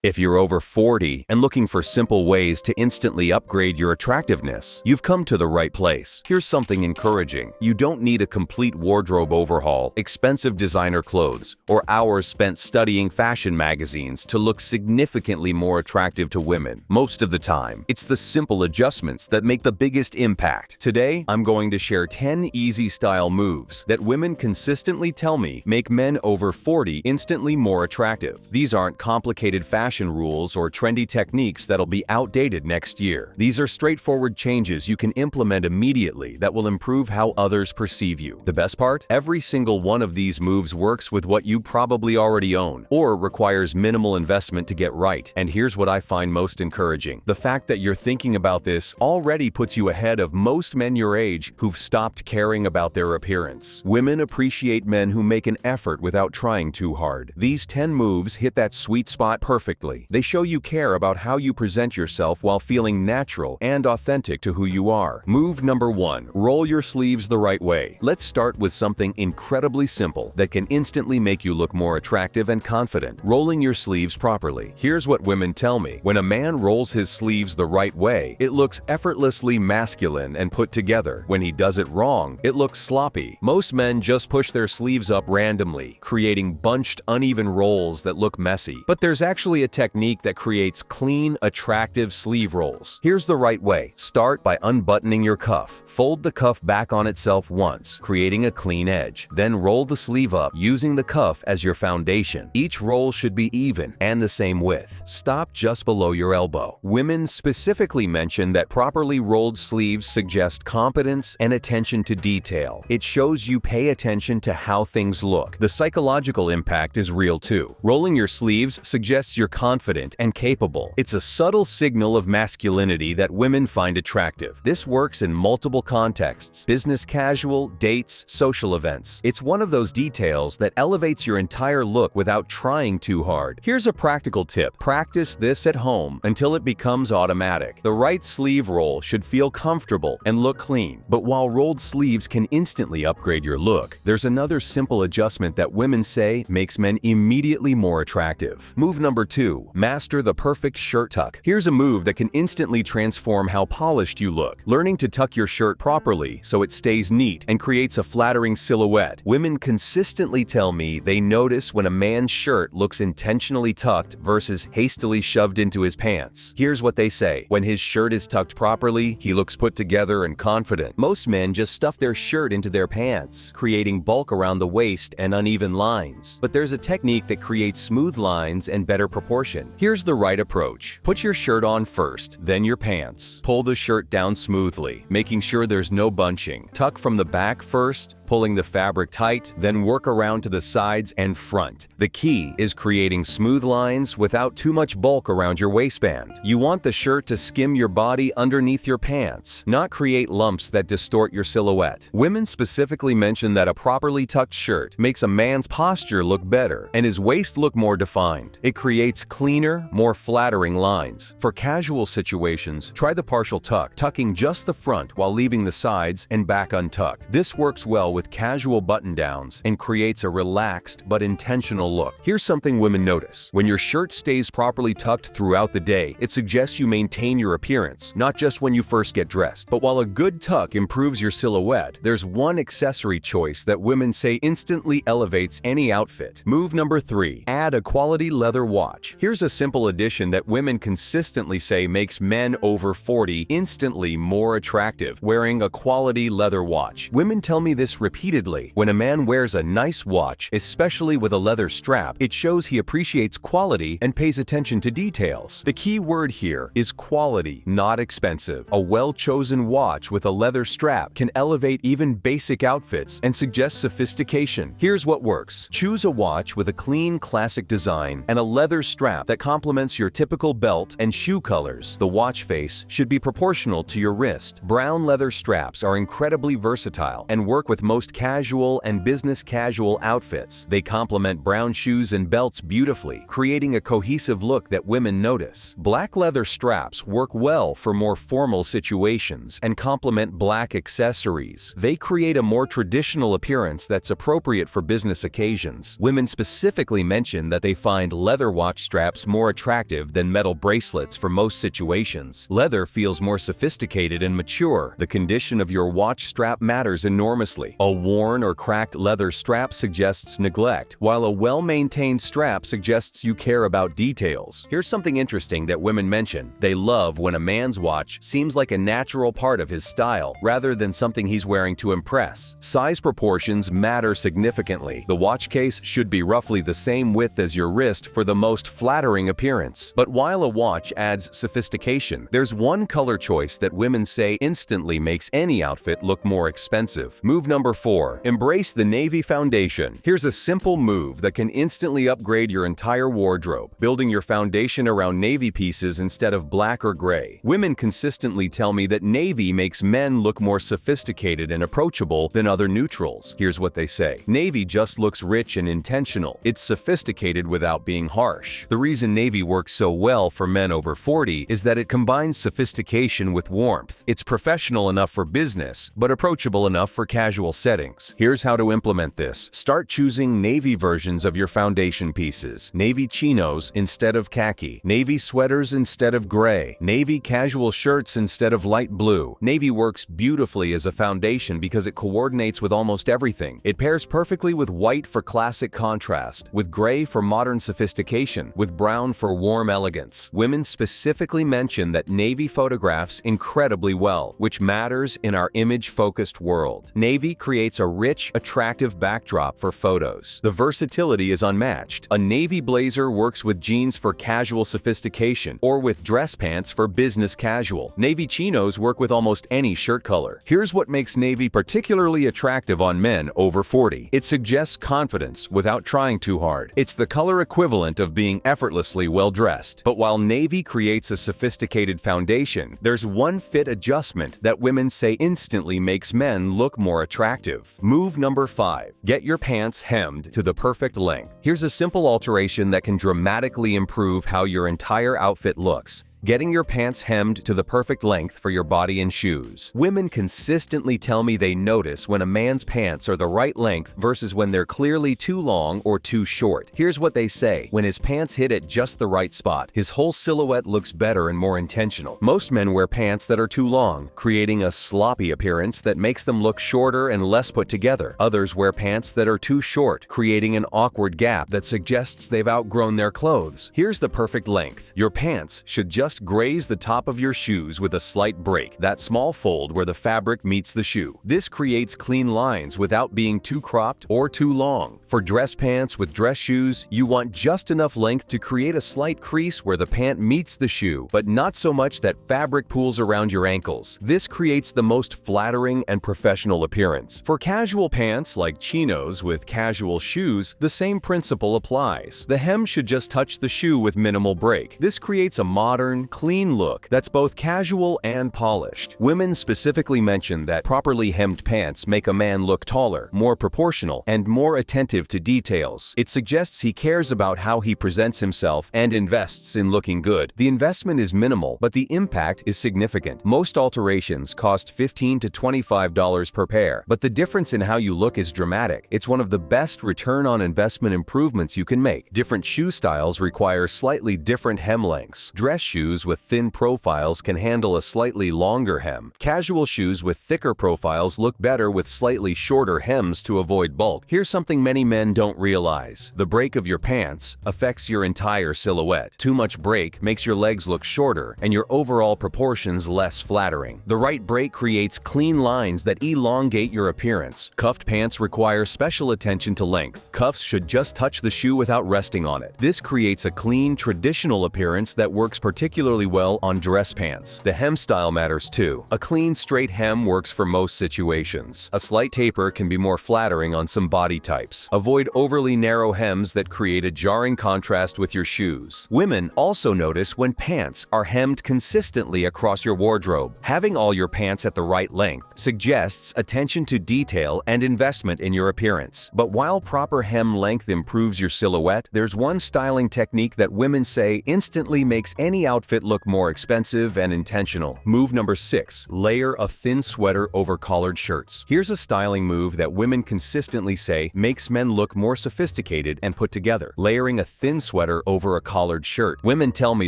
If you're over 40 and looking for simple ways to instantly upgrade your attractiveness, you've come to the right place. Here's something encouraging. You don't need a complete wardrobe overhaul, expensive designer clothes, or hours spent studying fashion magazines to look significantly more attractive to women. Most of the time, it's the simple adjustments that make the biggest impact. Today, I'm going to share 10 easy style moves that women consistently tell me make men over 40 instantly more attractive. These aren't complicated fashion rules or trendy techniques that'll be outdated next year. These are straightforward changes you can implement immediately that will improve how others perceive you. The best part? Every single one of these moves works with what you probably already own or requires minimal investment to get right. And here's what I find most encouraging. The fact that you're thinking about this already puts you ahead of most men your age who've stopped caring about their appearance. Women appreciate men who make an effort without trying too hard. These 10 moves hit that sweet spot perfectly. They show you care about how you present yourself while feeling natural and authentic to who you are. Move number 1. Roll your sleeves the right way. Let's start with something incredibly simple that can instantly make you look more attractive and confident. Rolling your sleeves properly. Here's what women tell me. When a man rolls his sleeves the right way, it looks effortlessly masculine and put together. When he does it wrong, it looks sloppy. Most men just push their sleeves up randomly, creating bunched, uneven rolls that look messy. But there's actually a technique that creates clean, attractive sleeve rolls. Here's the right way. Start by unbuttoning your cuff. Fold the cuff back on itself once, creating a clean edge. Then roll the sleeve up using the cuff as your foundation. Each roll should be even and the same width. Stop just below your elbow. Women specifically mention that properly rolled sleeves suggest competence and attention to detail. It shows you pay attention to how things look. The psychological impact is real too. Rolling your sleeves suggests you're confident and capable. It's a subtle signal of masculinity that women find attractive. This works in multiple contexts: business casual, dates, social events. It's one of those details that elevates your entire look without trying too hard. Here's a practical tip. Practice this at home until it becomes automatic. The right sleeve roll should feel comfortable and look clean. But while rolled sleeves can instantly upgrade your look, there's another simple adjustment that women say makes men immediately more attractive. Move number 2. Master the perfect shirt tuck. Here's a move that can instantly transform how polished you look. Learning to tuck your shirt properly so it stays neat and creates a flattering silhouette. Women consistently tell me they notice when a man's shirt looks intentionally tucked versus hastily shoved into his pants. Here's what they say. When his shirt is tucked properly, he looks put together and confident. Most men just stuff their shirt into their pants, creating bulk around the waist and uneven lines. But there's a technique that creates smooth lines and better proportion. Here's the right approach. Put your shirt on first, then your pants. Pull the shirt down smoothly, making sure there's no bunching. Tuck from the back first, pulling the fabric tight, then work around to the sides and front. The key is creating smooth lines without too much bulk around your waistband. You want the shirt to skim your body underneath your pants, not create lumps that distort your silhouette. Women specifically mention that a properly tucked shirt makes a man's posture look better and his waist look more defined. It creates cleaner, more flattering lines. For casual situations, try the partial tuck, tucking just the front while leaving the sides and back untucked. This works well with casual button-downs and creates a relaxed but intentional look. Here's something women notice. When your shirt stays properly tucked throughout the day, it suggests you maintain your appearance, not just when you first get dressed. But while a good tuck improves your silhouette, there's one accessory choice that women say instantly elevates any outfit. Move number 3. Add a quality leather watch. Here's a simple addition that women consistently say makes men over 40 instantly more attractive: wearing a quality leather watch. Women tell me this repeatedly. When a man wears a nice watch, especially with a leather strap, it shows he appreciates quality and pays attention to details. The key word here is quality, not expensive. A well-chosen watch with a leather strap can elevate even basic outfits and suggest sophistication. Here's what works. Choose a watch with a clean, classic design and a leather strap that complements your typical belt and shoe colors. The watch face should be proportional to your wrist. Brown leather straps are incredibly versatile and work with most most casual and business casual outfits. They complement brown shoes and belts beautifully, creating a cohesive look that women notice. Black leather straps work well for more formal situations and complement black accessories. They create a more traditional appearance that's appropriate for business occasions. Women specifically mention that they find leather watch straps more attractive than metal bracelets for most situations. Leather feels more sophisticated and mature. The condition of your watch strap matters enormously. A worn or cracked leather strap suggests neglect, while a well-maintained strap suggests you care about details. Here's something interesting that women mention. They love when a man's watch seems like a natural part of his style, rather than something he's wearing to impress. Size proportions matter significantly. The watch case should be roughly the same width as your wrist for the most flattering appearance. But while a watch adds sophistication, there's one color choice that women say instantly makes any outfit look more expensive. Move number 4. Embrace the navy foundation. Here's a simple move that can instantly upgrade your entire wardrobe, building your foundation around navy pieces instead of black or gray. Women consistently tell me that navy makes men look more sophisticated and approachable than other neutrals. Here's what they say. Navy just looks rich and intentional. It's sophisticated without being harsh. The reason navy works so well for men over 40 is that it combines sophistication with warmth. It's professional enough for business, but approachable enough for casual settings. Here's how to implement this. Start choosing navy versions of your foundation pieces. Navy chinos instead of khaki. Navy sweaters instead of gray. Navy casual shirts instead of light blue. Navy works beautifully as a foundation because it coordinates with almost everything. It pairs perfectly with white for classic contrast, with gray for modern sophistication, with brown for warm elegance. Women specifically mention that navy photographs incredibly well, which matters in our image-focused world. Navy creates a rich, attractive backdrop for photos. The versatility is unmatched. A navy blazer works with jeans for casual sophistication, or with dress pants for business casual. Navy chinos work with almost any shirt color. Here's what makes navy particularly attractive on men over 40. It suggests confidence without trying too hard. It's the color equivalent of being effortlessly well-dressed. But while navy creates a sophisticated foundation, there's one fit adjustment that women say instantly makes men look more attractive. Move number 5. Get your pants hemmed to the perfect length. Here's a simple alteration that can dramatically improve how your entire outfit looks. Getting your pants hemmed to the perfect length for your body and shoes. Women consistently tell me they notice when a man's pants are the right length versus when they're clearly too long or too short. Here's what they say. When his pants hit at just the right spot, his whole silhouette looks better and more intentional. Most men wear pants that are too long, creating a sloppy appearance that makes them look shorter and less put together. Others wear pants that are too short, creating an awkward gap that suggests they've outgrown their clothes. Here's the perfect length. Your pants should just graze the top of your shoes with a slight break, that small fold where the fabric meets the shoe. This creates clean lines without being too cropped or too long. For dress pants with dress shoes, you want just enough length to create a slight crease where the pant meets the shoe, but not so much that fabric pools around your ankles. This creates the most flattering and professional appearance. For casual pants like chinos with casual shoes, the same principle applies. The hem should just touch the shoe with minimal break. This creates a modern, clean look that's both casual and polished. Women specifically mention that properly hemmed pants make a man look taller, more proportional, and more attentive to details. It suggests he cares about how he presents himself and invests in looking good. The investment is minimal, but the impact is significant. Most alterations cost $15 to $25 per pair, but the difference in how you look is dramatic. It's one of the best return on investment improvements you can make. Different shoe styles require slightly different hem lengths. Dress shoes with thin profiles can handle a slightly longer hem. Casual shoes with thicker profiles look better with slightly shorter hems to avoid bulk. Here's something many men don't realize. The break of your pants affects your entire silhouette. Too much break makes your legs look shorter and your overall proportions less flattering. The right break creates clean lines that elongate your appearance. Cuffed pants require special attention to length. Cuffs should just touch the shoe without resting on it. This creates a clean, traditional appearance that works particularly particularly well on dress pants. The hem style matters too. A clean, straight hem works for most situations. A slight taper can be more flattering on some body types. Avoid overly narrow hems that create a jarring contrast with your shoes. Women also notice when pants are hemmed consistently across your wardrobe. Having all your pants at the right length suggests attention to detail and investment in your appearance. But while proper hem length improves your silhouette, there's one styling technique that women say instantly makes any outfit look more expensive and intentional. Move number 6. Layer a thin sweater over collared shirts. Here's a styling move that women consistently say makes men look more sophisticated and put together. Layering a thin sweater over a collared shirt. Women tell me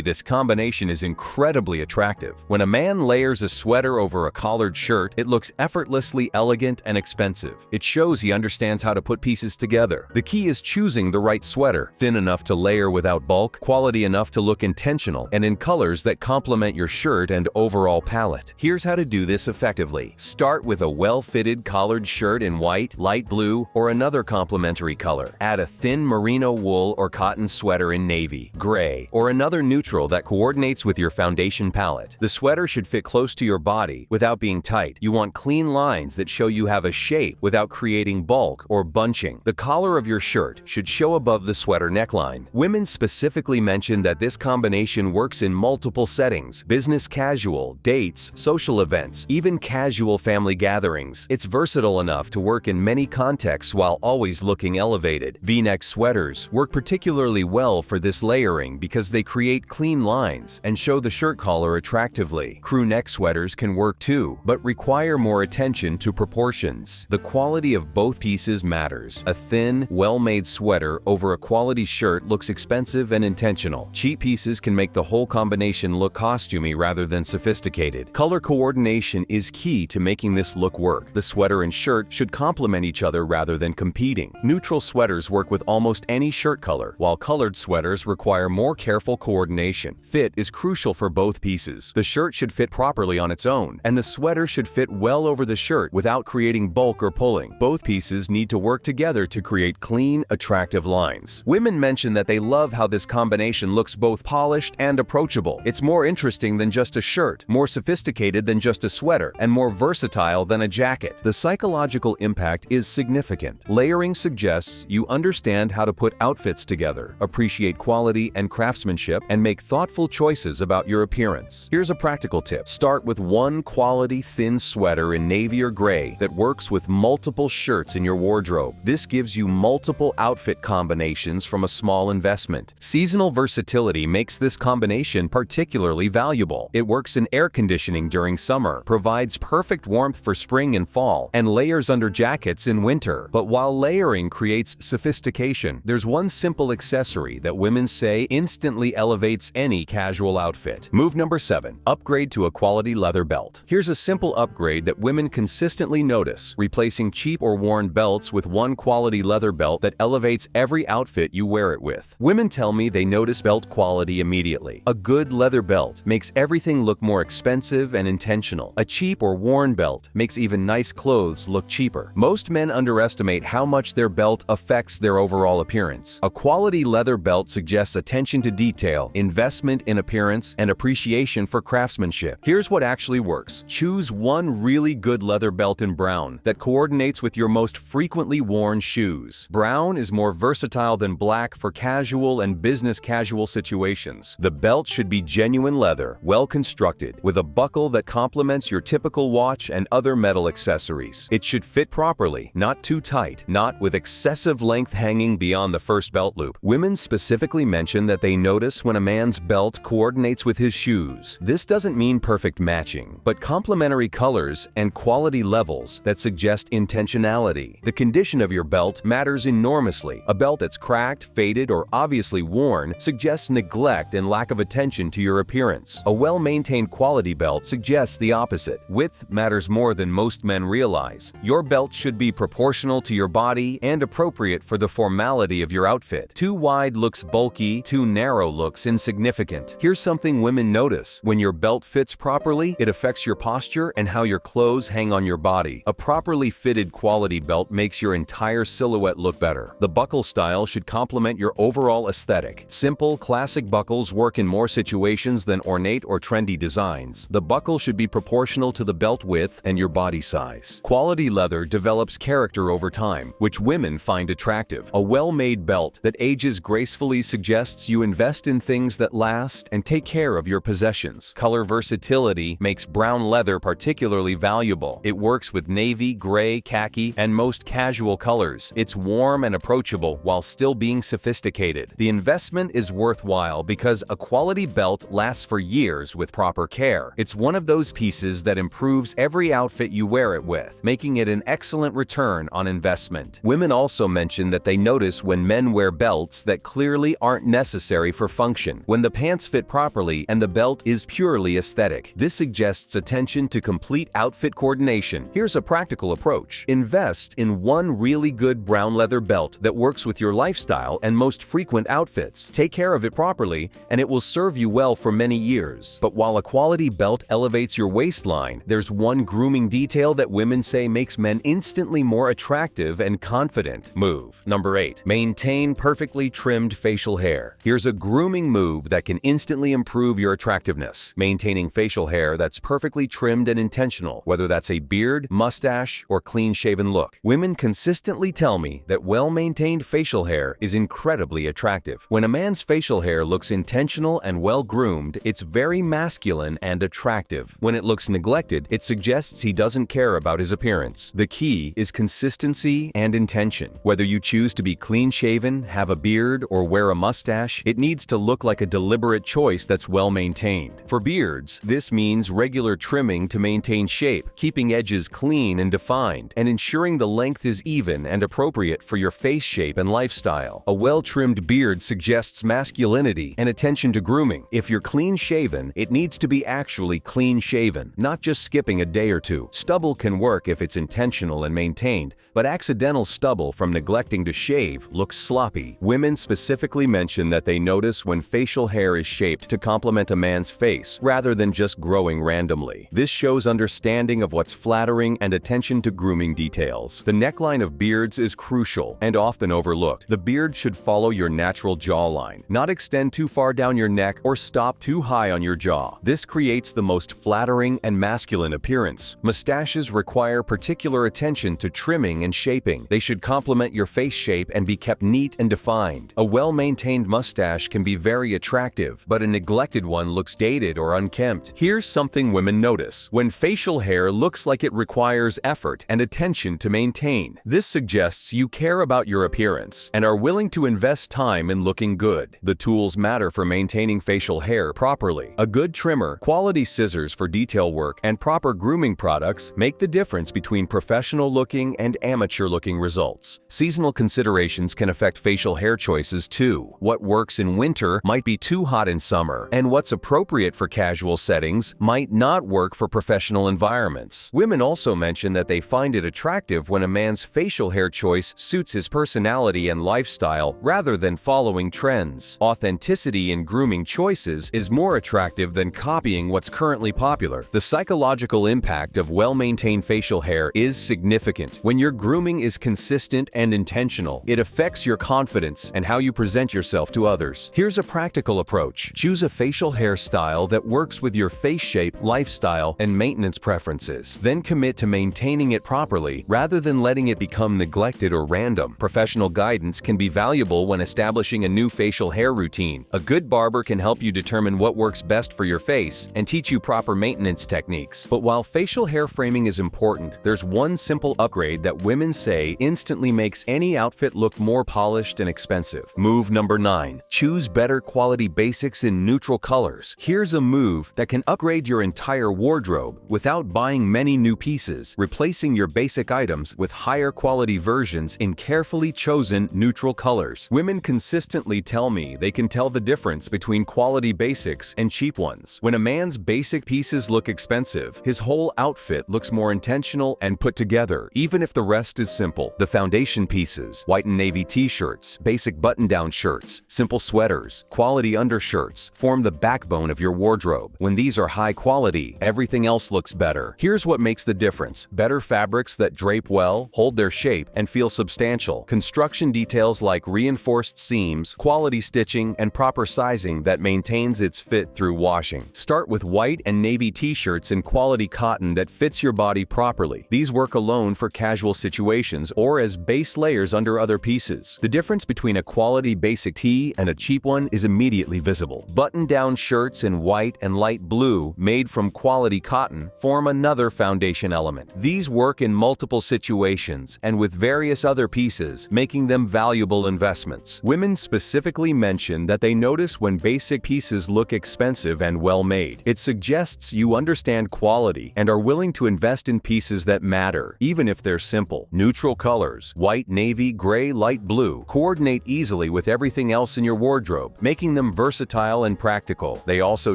this combination is incredibly attractive. When a man layers a sweater over a collared shirt, it looks effortlessly elegant and expensive. It shows he understands how to put pieces together. The key is choosing the right sweater, thin enough to layer without bulk, quality enough to look intentional, and in colors that complement your shirt and overall palette. Here's how to do this effectively. Start with a well-fitted collared shirt in white, light blue, or another complementary color. Add a thin merino wool or cotton sweater in navy, gray, or another neutral that coordinates with your foundation palette. The sweater should fit close to your body without being tight. You want clean lines that show you have a shape without creating bulk or bunching. The collar of your shirt should show above the sweater neckline. Women specifically mention that this combination works in multiple settings: business casual, dates, social events, even casual family gatherings. It's versatile enough to work in many contexts while always looking elevated. V-neck sweaters work particularly well for this layering because they create clean lines and show the shirt collar attractively. Crew neck sweaters can work too, but require more attention to proportions. The quality of both pieces matters. A thin, well-made sweater over a quality shirt looks expensive and intentional. Cheap pieces can make the whole combination look costumey rather than sophisticated. Color coordination is key to making this look work. The sweater and shirt should complement each other rather than competing. Neutral sweaters work with almost any shirt color, while colored sweaters require more careful coordination. Fit is crucial for both pieces. The shirt should fit properly on its own, and the sweater should fit well over the shirt without creating bulk or pulling. Both pieces need to work together to create clean, attractive lines. Women mention that they love how this combination looks both polished and approachable. It's more interesting than just a shirt, more sophisticated than just a sweater, and more versatile than a jacket. The psychological impact is significant. Layering suggests you understand how to put outfits together, appreciate quality and craftsmanship, and make thoughtful choices about your appearance. Here's a practical tip. Start with one quality thin sweater in navy or gray that works with multiple shirts in your wardrobe. This gives you multiple outfit combinations from a small investment. Seasonal versatility makes this combination particularly valuable. It works in air conditioning during summer, provides perfect warmth for spring and fall, and layers under jackets in winter. But while layering creates sophistication, there's one simple accessory that women say instantly elevates any casual outfit. Move number 7. Upgrade to a quality leather belt. Here's a simple upgrade that women consistently notice: replacing cheap or worn belts with one quality leather belt that elevates every outfit you wear it with. Women tell me they notice belt quality immediately. A good leather belt makes everything look more expensive and intentional. A cheap or worn belt makes even nice clothes look cheaper. Most men underestimate how much their belt affects their overall appearance. A quality leather belt suggests attention to detail, investment in appearance, and appreciation for craftsmanship. Here's what actually works. Choose one really good leather belt in brown that coordinates with your most frequently worn shoes. Brown is more versatile than black for casual and business casual situations. The belt should be genuine leather, well constructed, with a buckle that complements your typical watch and other metal accessories. It should fit properly, not too tight, not with excessive length hanging beyond the first belt loop. Women specifically mention that they notice when a man's belt coordinates with his shoes. This doesn't mean perfect matching, but complementary colors and quality levels that suggest intentionality. The condition of your belt matters enormously. A belt that's cracked, faded, or obviously worn suggests neglect and lack of attention to your appearance. A well-maintained quality belt suggests the opposite. Width matters more than most men realize. Your belt should be proportional to your body and appropriate for the formality of your outfit. Too wide looks bulky, too narrow looks insignificant. Here's something women notice. When your belt fits properly, it affects your posture and how your clothes hang on your body. A properly fitted quality belt makes your entire silhouette look better. The buckle style should complement your overall aesthetic. Simple, classic buckles work in more situations situations than ornate or trendy designs. The buckle should be proportional to the belt width and your body size. Quality leather develops character over time, which women find attractive. A well-made belt that ages gracefully suggests you invest in things that last and take care of your possessions. Color versatility makes brown leather particularly valuable. It works with navy, gray, khaki, and most casual colors. It's warm and approachable while still being sophisticated. The investment is worthwhile because a quality belt lasts for years with proper care. It's one of those pieces that improves every outfit you wear it with, making it an excellent return on investment. Women also mention that they notice when men wear belts that clearly aren't necessary for function, when the pants fit properly and the belt is purely aesthetic. This suggests attention to complete outfit coordination. Here's a practical approach. Invest in one really good brown leather belt that works with your lifestyle and most frequent outfits. Take care of it properly, and it will serve you well for many years. But while a quality belt elevates your waistline, there's one grooming detail that women say makes men instantly more attractive and confident. Move. Number 8. Maintain perfectly trimmed facial hair. Here's a grooming move that can instantly improve your attractiveness. Maintaining facial hair that's perfectly trimmed and intentional, whether that's a beard, mustache, or clean-shaven look. Women consistently tell me that well-maintained facial hair is incredibly attractive. When a man's facial hair looks intentional and well-groomed, it's very masculine and attractive. When it looks neglected, it suggests he doesn't care about his appearance. The key is consistency and intention. Whether you choose to be clean-shaven, have a beard, or wear a mustache, it needs to look like a deliberate choice that's well-maintained. For beards, this means regular trimming to maintain shape, keeping edges clean and defined, and ensuring the length is even and appropriate for your face shape and lifestyle. A well-trimmed beard suggests masculinity and attention to grooming. If you're clean-shaven, it needs to be actually clean-shaven, not just skipping a day or two. Stubble can work if it's intentional and maintained, but accidental stubble from neglecting to shave looks sloppy. Women specifically mention that they notice when facial hair is shaped to complement a man's face, rather than just growing randomly. This shows understanding of what's flattering and attention to grooming details. The neckline of beards is crucial and often overlooked. The beard should follow your natural jawline, not extend too far down your neck or stop too high on your jaw. This creates the most flattering and masculine appearance. Mustaches require particular attention to trimming and shaping. They should complement your face shape and be kept neat and defined. A well-maintained mustache can be very attractive, but a neglected one looks dated or unkempt. Here's something women notice. When facial hair looks like it requires effort and attention to maintain, this suggests you care about your appearance and are willing to invest time in looking good. The tools matter for maintaining facial hair properly. A good trimmer, quality scissors for detail work, and proper grooming products make the difference between professional-looking and amateur-looking results. Seasonal considerations can affect facial hair choices too. What works in winter might be too hot in summer, and what's appropriate for casual settings might not work for professional environments. Women also mention that they find it attractive when a man's facial hair choice suits his personality and lifestyle rather than following trends. Authenticity in grooming choices is more attractive than copying what's currently popular. The psychological impact of well-maintained facial hair is significant. When your grooming is consistent and intentional, it affects your confidence and how you present yourself to others. Here's a practical approach. Choose a facial hairstyle that works with your face shape, lifestyle, and maintenance preferences. Then commit to maintaining it properly rather than letting it become neglected or random. Professional guidance can be valuable when establishing a new facial hair routine. A good barber can help you determine what works best for your face and teach you proper maintenance techniques. But while facial hair framing is important, there's one simple upgrade that women say instantly makes any outfit look more polished and expensive. Move number 9. Choose better quality basics in neutral colors. Here's a move that can upgrade your entire wardrobe without buying many new pieces, replacing your basic items with higher quality versions in carefully chosen neutral colors. Women consistently tell me they can tell the difference between quality basics and cheap ones. When a man's basic pieces look expensive, his whole outfit looks more intentional and put together, even if the rest is simple. The foundation pieces, white and navy t-shirts, basic button-down shirts, simple sweaters, quality undershirts, form the backbone of your wardrobe. When these are high quality, everything else looks better. Here's what makes the difference. Better fabrics that drape well, hold their shape, and feel substantial. Construction details like reinforced seams, quality stitching, and proper sizing that maintain maintains its fit through washing. Start with white and navy t-shirts in quality cotton that fits your body properly. These work alone for casual situations or as base layers under other pieces. The difference between a quality basic tee and a cheap one is immediately visible. Button-down shirts in white and light blue made from quality cotton form another foundation element. These work in multiple situations and with various other pieces, making them valuable investments. Women specifically mention that they notice when basic pieces look expensive and well-made. It suggests you understand quality and are willing to invest in pieces that matter, even if they're simple. Neutral colors, white, navy, gray, light blue, coordinate easily with everything else in your wardrobe, making them versatile and practical. They also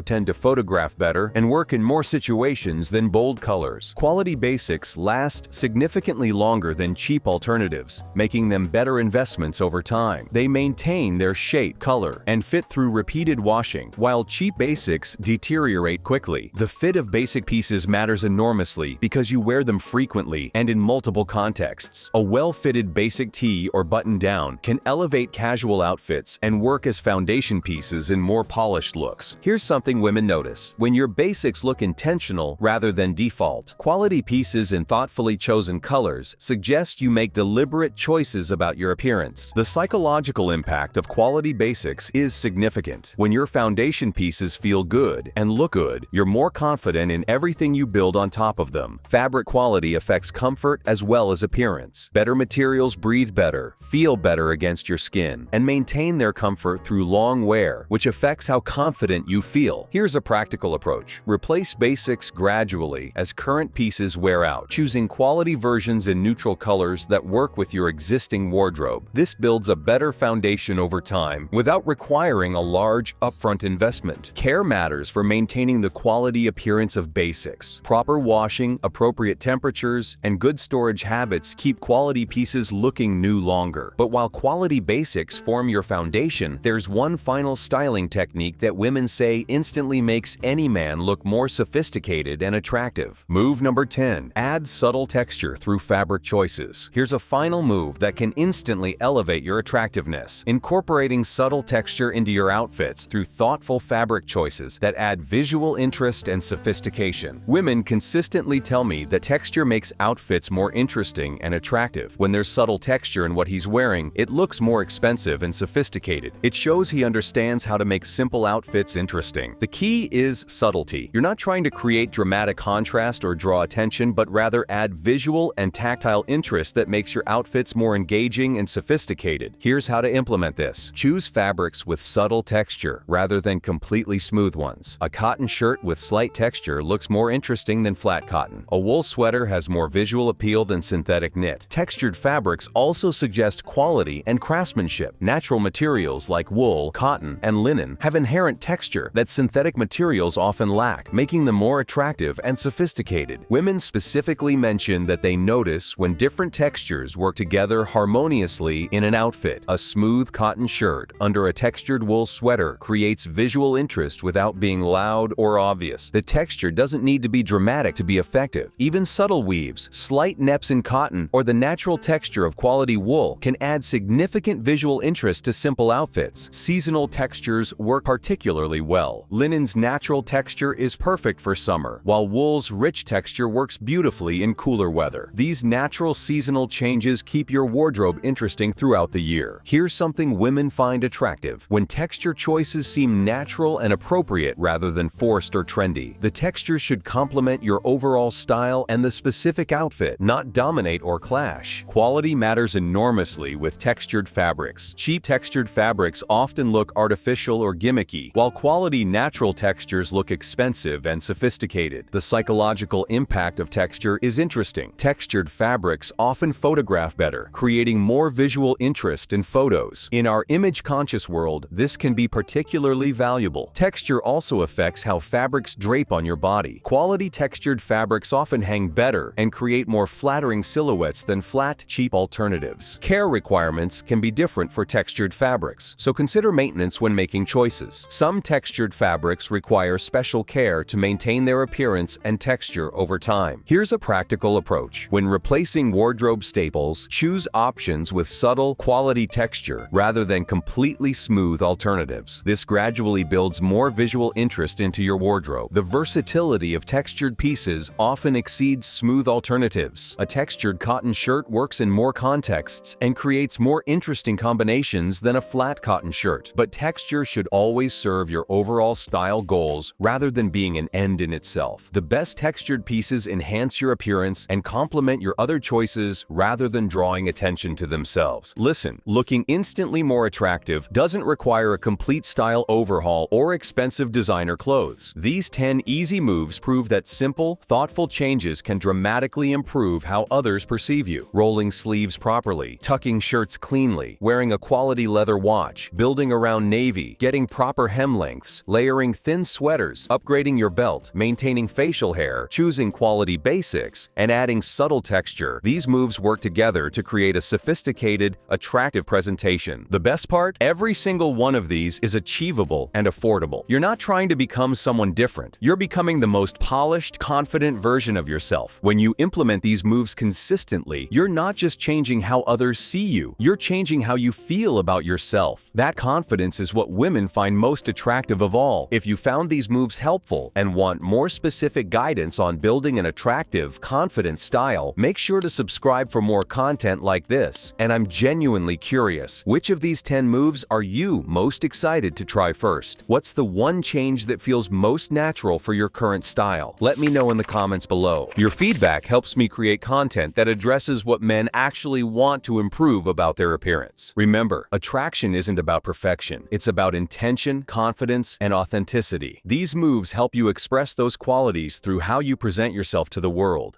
tend to photograph better and work in more situations than bold colors. Quality basics last significantly longer than cheap alternatives, making them better investments over time. They maintain their shape, color, and fit through repeated washing, while cheap basics deteriorate quickly. The fit of basic pieces matters enormously because you wear them frequently and in multiple contexts. A well-fitted basic tee or button-down can elevate casual outfits and work as foundation pieces in more polished looks. Here's something women notice. When your basics look intentional rather than default, quality pieces in thoughtfully chosen colors suggest you make deliberate choices about your appearance. The psychological impact of quality basics is significant. When your foundation pieces feel good and look good, you're more confident in everything you build on top of them. Fabric quality affects comfort as well as appearance. Better materials breathe better, feel better against your skin, and maintain their comfort through long wear, which affects how confident you feel. Here's a practical approach. Replace basics gradually as current pieces wear out, choosing quality versions in neutral colors that work with your existing wardrobe. This builds a better foundation over time without requiring a large upfront investment. Care matters for maintaining the quality appearance of basics. Proper washing, appropriate temperatures, and good storage habits keep quality pieces looking new longer. But while quality basics form your foundation, there's one final styling technique that women say instantly makes any man look more sophisticated and attractive. Move number 10. Add subtle texture through fabric choices. Here's a final move that can instantly elevate your attractiveness. Incorporating subtle texture into your outfits through thoughtful fabric choices that add visual interest and sophistication. Women consistently tell me that texture makes outfits more interesting and attractive. When there's subtle texture in what he's wearing, it looks more expensive and sophisticated. It shows he understands how to make simple outfits interesting. The key is subtlety. You're not trying to create dramatic contrast or draw attention, but rather add visual and tactile interest that makes your outfits more engaging and sophisticated. Here's how to implement this. Choose fabrics with subtle texture rather than completely smooth ones. A cotton shirt with slight texture looks more interesting than flat cotton. A wool sweater has more visual appeal than synthetic knit. Textured fabrics also suggest quality and craftsmanship. Natural materials like wool, cotton, and linen have inherent texture that synthetic materials often lack, making them more attractive and sophisticated. Women specifically mention that they notice when different textures work together harmoniously in an outfit. A smooth cotton shirt under a textured wool sweater creates visual interest without being loud or obvious. The texture doesn't need to be dramatic to be effective. Even subtle weaves, slight neps in cotton, or the natural texture of quality wool can add significant visual interest to simple outfits. Seasonal textures work particularly well. Linen's natural texture is perfect for summer, while wool's rich texture works beautifully in cooler weather. These natural seasonal changes keep your wardrobe interesting throughout the year. Here's something women find attractive: when texture choices seem natural and appropriate rather than forced or trendy. The texture should complement your overall style and the specific outfit, not dominate or clash. Quality matters enormously with textured fabrics. Cheap textured fabrics often look artificial or gimmicky, while quality natural textures look expensive and sophisticated. The psychological impact of texture is interesting. Textured fabrics often photograph better, creating more visual interest in photos. In our image-conscious world, this can be particularly valuable. Texture also affects how fabrics drape on your body. Quality textured fabrics often hang better and create more flattering silhouettes than flat, cheap alternatives. Care requirements can be different for textured fabrics, so consider maintenance when making choices. Some textured fabrics require special care to maintain their appearance and texture over time. Here's a practical approach. When replacing wardrobe staples, choose options with subtle, quality texture rather than completely smooth alternatives. This This gradually builds more visual interest into your wardrobe. The versatility of textured pieces often exceeds smooth alternatives. A textured cotton shirt works in more contexts and creates more interesting combinations than a flat cotton shirt. But texture should always serve your overall style goals rather than being an end in itself. The best textured pieces enhance your appearance and complement your other choices rather than drawing attention to themselves. Listen, looking instantly more attractive doesn't require a complete style overhaul or expensive designer clothes. These 10 easy moves prove that simple, thoughtful changes can dramatically improve how others perceive you. Rolling sleeves properly, tucking shirts cleanly, wearing a quality leather watch, building around navy, getting proper hem lengths, layering thin sweaters, upgrading your belt, maintaining facial hair, choosing quality basics, and adding subtle texture. These moves work together to create a sophisticated, attractive presentation. The best part? Every single one of these is achievable and affordable. You're not trying to become someone different. You're becoming the most polished, confident version of yourself. When you implement these moves consistently, you're not just changing how others see you, you're changing how you feel about yourself. That confidence is what women find most attractive of all. If you found these moves helpful and want more specific guidance on building an attractive, confident style, make sure to subscribe for more content like this. And I'm genuinely curious, which of these 10 moves are you most excited to try first? What's the one change that feels most natural for your current style? Let me know in the comments below. Your feedback helps me create content that addresses what men actually want to improve about their appearance. Remember, attraction isn't about perfection. It's about intention, confidence, and authenticity. These moves help you express those qualities through how you present yourself to the world.